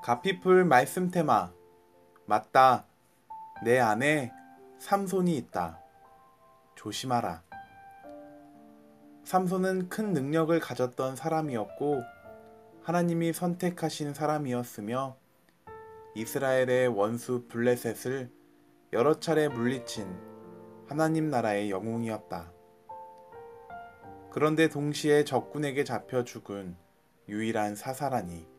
가피풀 말씀 테마. 맞다. 내 안에 삼손이 있다. 조심하라. 삼손은 큰 능력을 가졌던 사람이었고 하나님이 선택하신 사람이었으며 이스라엘의 원수 블레셋을 여러 차례 물리친 하나님 나라의 영웅이었다. 그런데 동시에 적군에게 잡혀 죽은 유일한 사사라니.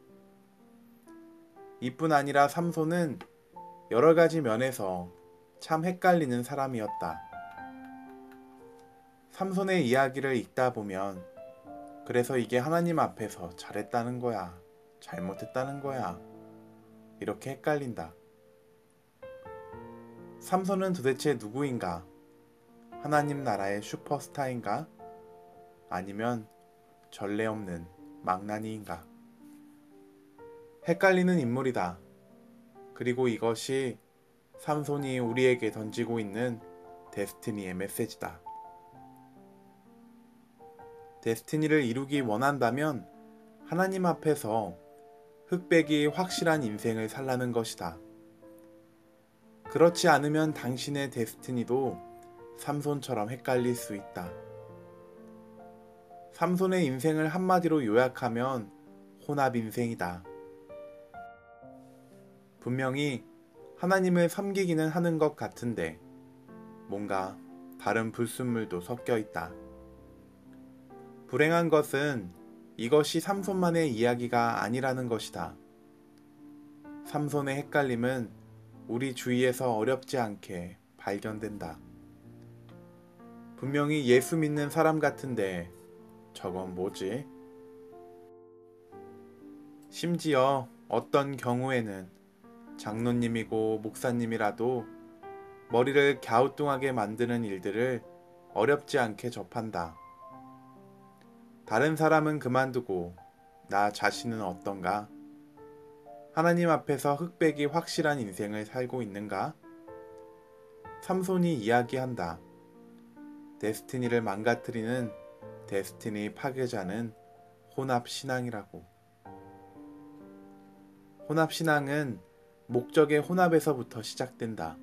이뿐 아니라 삼손은 여러 가지 면에서 참 헷갈리는 사람이었다. 삼손의 이야기를 읽다 보면 그래서 이게 하나님 앞에서 잘했다는 거야, 잘못했다는 거야, 이렇게 헷갈린다. 삼손은 도대체 누구인가? 하나님 나라의 슈퍼스타인가? 아니면 전례 없는 망나니인가? 헷갈리는 인물이다. 그리고 이것이 삼손이 우리에게 던지고 있는 데스티니의 메시지다. 데스티니를 이루기 원한다면 하나님 앞에서 흑백이 확실한 인생을 살라는 것이다. 그렇지 않으면 당신의 데스티니도 삼손처럼 헷갈릴 수 있다. 삼손의 인생을 한마디로 요약하면 혼합 인생이다. 분명히 하나님을 섬기기는 하는 것 같은데 뭔가 다른 불순물도 섞여 있다. 불행한 것은 이것이 삼손만의 이야기가 아니라는 것이다. 삼손의 헷갈림은 우리 주위에서 어렵지 않게 발견된다. 분명히 예수 믿는 사람 같은데 저건 뭐지? 심지어 어떤 경우에는 장로님이고 목사님이라도 머리를 갸우뚱하게 만드는 일들을 어렵지 않게 접한다. 다른 사람은 그만두고 나 자신은 어떤가? 하나님 앞에서 흑백이 확실한 인생을 살고 있는가? 삼손이 이야기한다. 데스티니를 망가뜨리는 데스티니 파괴자는 혼합신앙이라고. 혼합신앙은 목적의 혼합에서부터 시작된다.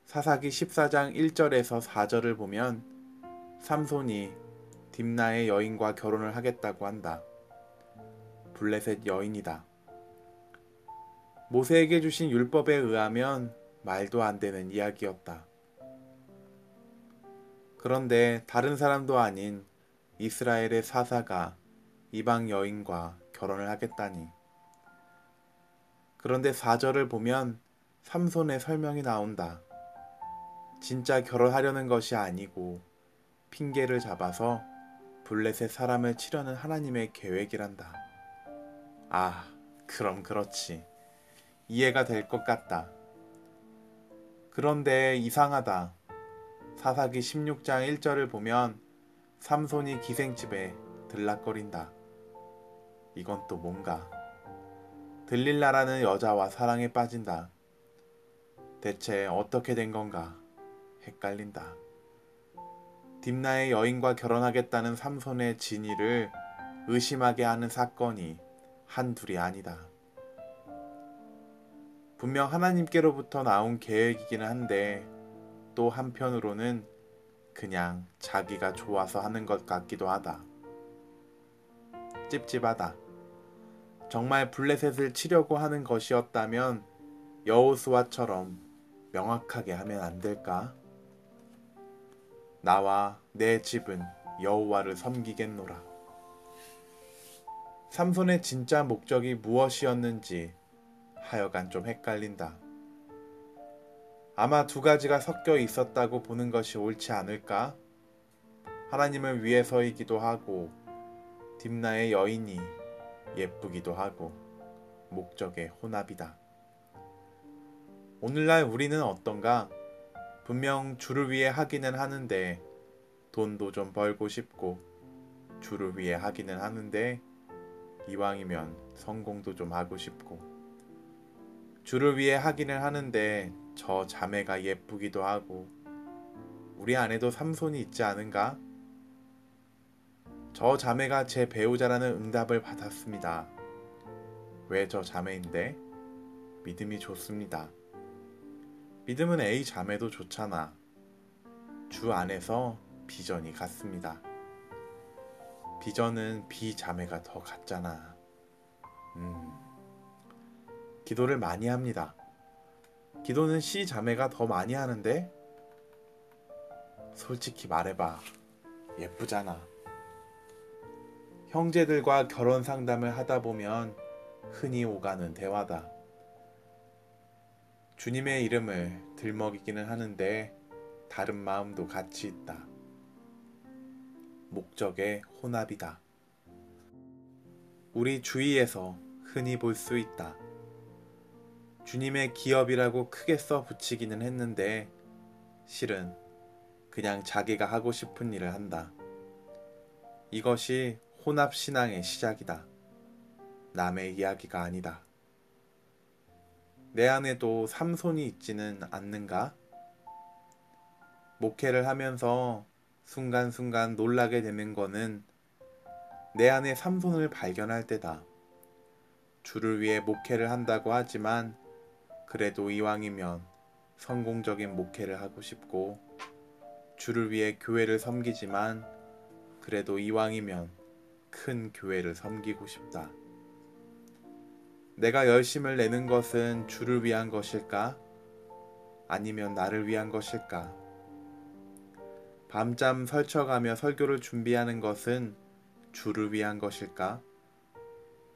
사사기 14장 1절에서 4절을 보면 삼손이 딥나의 여인과 결혼을 하겠다고 한다. 블레셋 여인이다. 모세에게 주신 율법에 의하면 말도 안 되는 이야기였다. 그런데 다른 사람도 아닌 이스라엘의 사사가 이방 여인과 결혼을 하겠다니. 그런데 4절을 보면 삼손의 설명이 나온다. 진짜 결혼하려는 것이 아니고 핑계를 잡아서 블레셋 사람을 치려는 하나님의 계획이란다. 아, 그럼 그렇지. 이해가 될 것 같다. 그런데 이상하다. 사사기 16장 1절을 보면 삼손이 기생집에 들락거린다. 이건 또 뭔가. 들릴라라는 여자와 사랑에 빠진다. 대체 어떻게 된 건가? 헷갈린다. 딥나의 여인과 결혼하겠다는 삼손의 진위를 의심하게 하는 사건이 한둘이 아니다. 분명 하나님께로부터 나온 계획이기는 한데 또 한편으로는 그냥 자기가 좋아서 하는 것 같기도 하다. 찝찝하다. 정말 블레셋을 치려고 하는 것이었다면 여호수아처럼 명확하게 하면 안 될까? 나와 내 집은 여호와를 섬기겠노라. 삼손의 진짜 목적이 무엇이었는지 하여간 좀 헷갈린다. 아마 두 가지가 섞여 있었다고 보는 것이 옳지 않을까? 하나님을 위해서이기도 하고 딥나의 여인이 예쁘기도 하고 목적의 혼합이다. 오늘날 우리는 어떤가? 분명 주를 위해 하기는 하는데 돈도 좀 벌고 싶고 주를 위해 하기는 하는데 이왕이면 성공도 좀 하고 싶고 주를 위해 하기는 하는데 저 자매가 예쁘기도 하고 우리 안에도 삼손이 있지 않은가? 저 자매가 제 배우자라는 응답을 받았습니다. 왜 저 자매인데? 믿음이 좋습니다. 믿음은 A 자매도 좋잖아. 주 안에서 비전이 같습니다. 비전은 B 자매가 더 같잖아. 기도를 많이 합니다. 기도는 C 자매가 더 많이 하는데? 솔직히 말해봐. 예쁘잖아. 형제들과 결혼 상담을 하다 보면 흔히 오가는 대화다. 주님의 이름을 들먹이기는 하는데 다른 마음도 같이 있다. 목적의 혼합이다. 우리 주위에서 흔히 볼 수 있다. 주님의 기업이라고 크게 써 붙이기는 했는데 실은 그냥 자기가 하고 싶은 일을 한다. 이것이 혼합신앙의 시작이다. 남의 이야기가 아니다. 내 안에도 삼손이 있지는 않는가? 목회를 하면서 순간순간 놀라게 되는 거는 내 안에 삼손을 발견할 때다. 주를 위해 목회를 한다고 하지만 그래도 이왕이면 성공적인 목회를 하고 싶고, 주를 위해 교회를 섬기지만 그래도 이왕이면 큰 교회를 섬기고 싶다. 내가 열심을 내는 것은 주를 위한 것일까? 아니면 나를 위한 것일까? 밤잠 설쳐가며 설교를 준비하는 것은 주를 위한 것일까?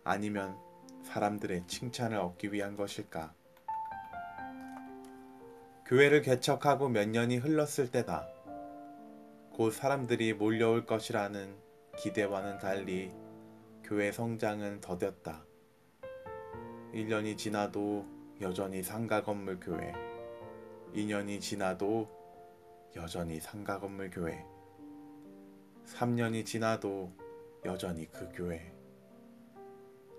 아니면 사람들의 칭찬을 얻기 위한 것일까? 교회를 개척하고 몇 년이 흘렀을 때다. 곧 사람들이 몰려올 것이라는 기대와는 달리 교회 성장은 더뎠다. 1년이 지나도 여전히 상가 건물 교회, 2년이 지나도 여전히 상가 건물 교회, 3년이 지나도 여전히 그 교회.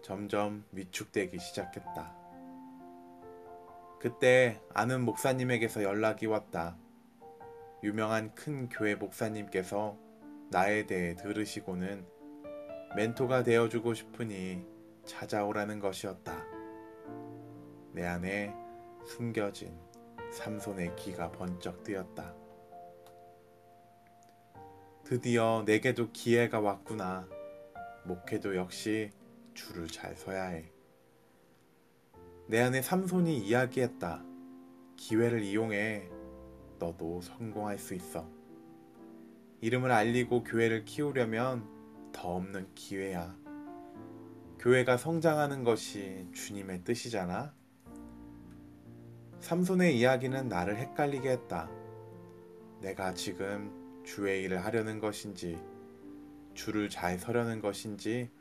점점 위축되기 시작했다. 그때 아는 목사님에게서 연락이 왔다. 유명한 큰 교회 목사님께서 나에 대해 들으시고는 멘토가 되어주고 싶으니 찾아오라는 것이었다. 내 안에 숨겨진 삼손의 기가 번쩍 뜨였다. 드디어 내게도 기회가 왔구나. 목회도 역시 줄을 잘 서야 해. 내 안에 삼손이 이야기했다. 기회를 이용해. 너도 성공할 수 있어. 이름을 알리고 교회를 키우려면 더 없는 기회야. 교회가 성장하는 것이 주님의 뜻이잖아. 삼손의 이야기는 나를 헷갈리게 했다. 내가 지금 주의 일을 하려는 것인지, 주를 잘 서려는 것인지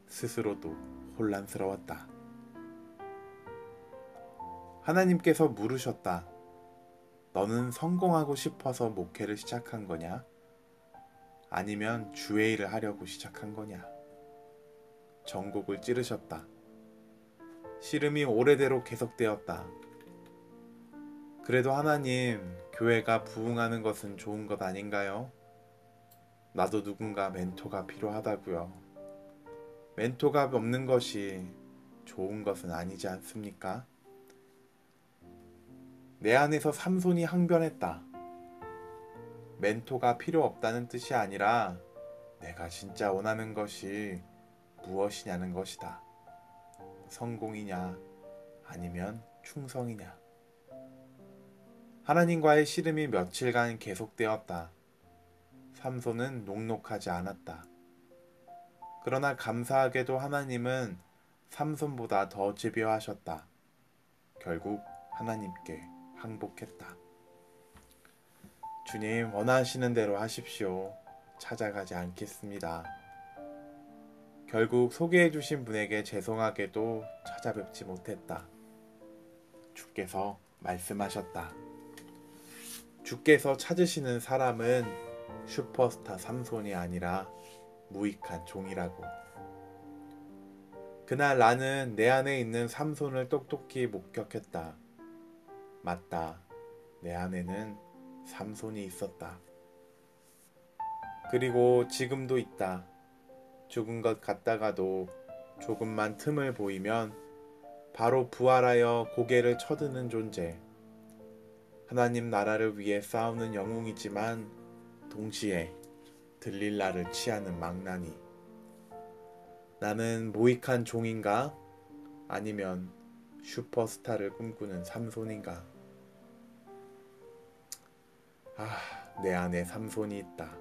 스스로도 혼란스러웠다. 하나님께서 물으셨다. 너는 성공하고 싶어서 목회를 시작한 거냐? 아니면 주의 일을 하려고 시작한 거냐? 전곡을 찌르셨다. 씨름이 오래대로 계속되었다. 그래도 하나님, 교회가 부흥하는 것은 좋은 것 아닌가요? 나도 누군가 멘토가 필요하다고요. 멘토가 없는 것이 좋은 것은 아니지 않습니까? 내 안에서 삼손이 항변했다. 멘토가 필요 없다는 뜻이 아니라 내가 진짜 원하는 것이 무엇이냐는 것이다. 성공이냐 아니면 충성이냐. 하나님과의 씨름이 며칠간 계속되었다. 삼손은 녹록하지 않았다. 그러나 감사하게도 하나님은 삼손보다 더 집요하셨다. 결국 하나님께 항복했다. 주님, 원하시는 대로 하십시오. 찾아가지 않겠습니다. 결국 소개해 주신 분에게 죄송하게도 찾아뵙지 못했다. 주께서 말씀하셨다. 주께서 찾으시는 사람은 슈퍼스타 삼손이 아니라 무익한 종이라고. 그날 나는 내 안에 있는 삼손을 똑똑히 목격했다. 맞다. 내 안에는 삼손이 있었다. 그리고 지금도 있다. 죽은 것 같다가도 조금만 틈을 보이면 바로 부활하여 고개를 쳐드는 존재. 하나님 나라를 위해 싸우는 영웅이지만 동시에 들릴라를 취하는 망나니. 나는 모익한 종인가? 아니면 슈퍼스타를 꿈꾸는 삼손인가? 내 안에 삼손이 있다.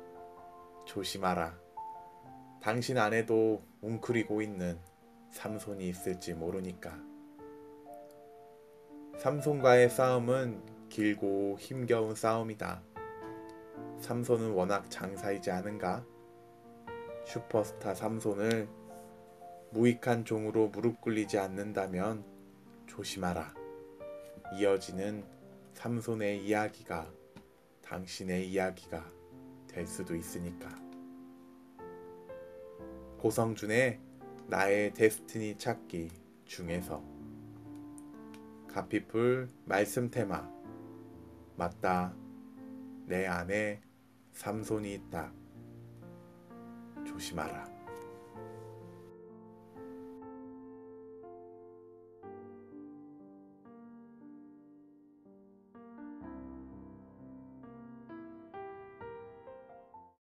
조심하라. 당신 안에도 웅크리고 있는 삼손이 있을지 모르니까. 삼손과의 싸움은 길고 힘겨운 싸움이다. 삼손은 워낙 장사이지 않은가? 슈퍼스타 삼손을 무익한 종으로 무릎 꿇리지 않는다면 조심하라. 이어지는 삼손의 이야기가 당신의 이야기가 될 수도 있으니까. 고성준의 나의 데스티니 찾기 중에서 가피풀 말씀 테마. 맞다. 내 안에 삼손이 있다. 조심하라.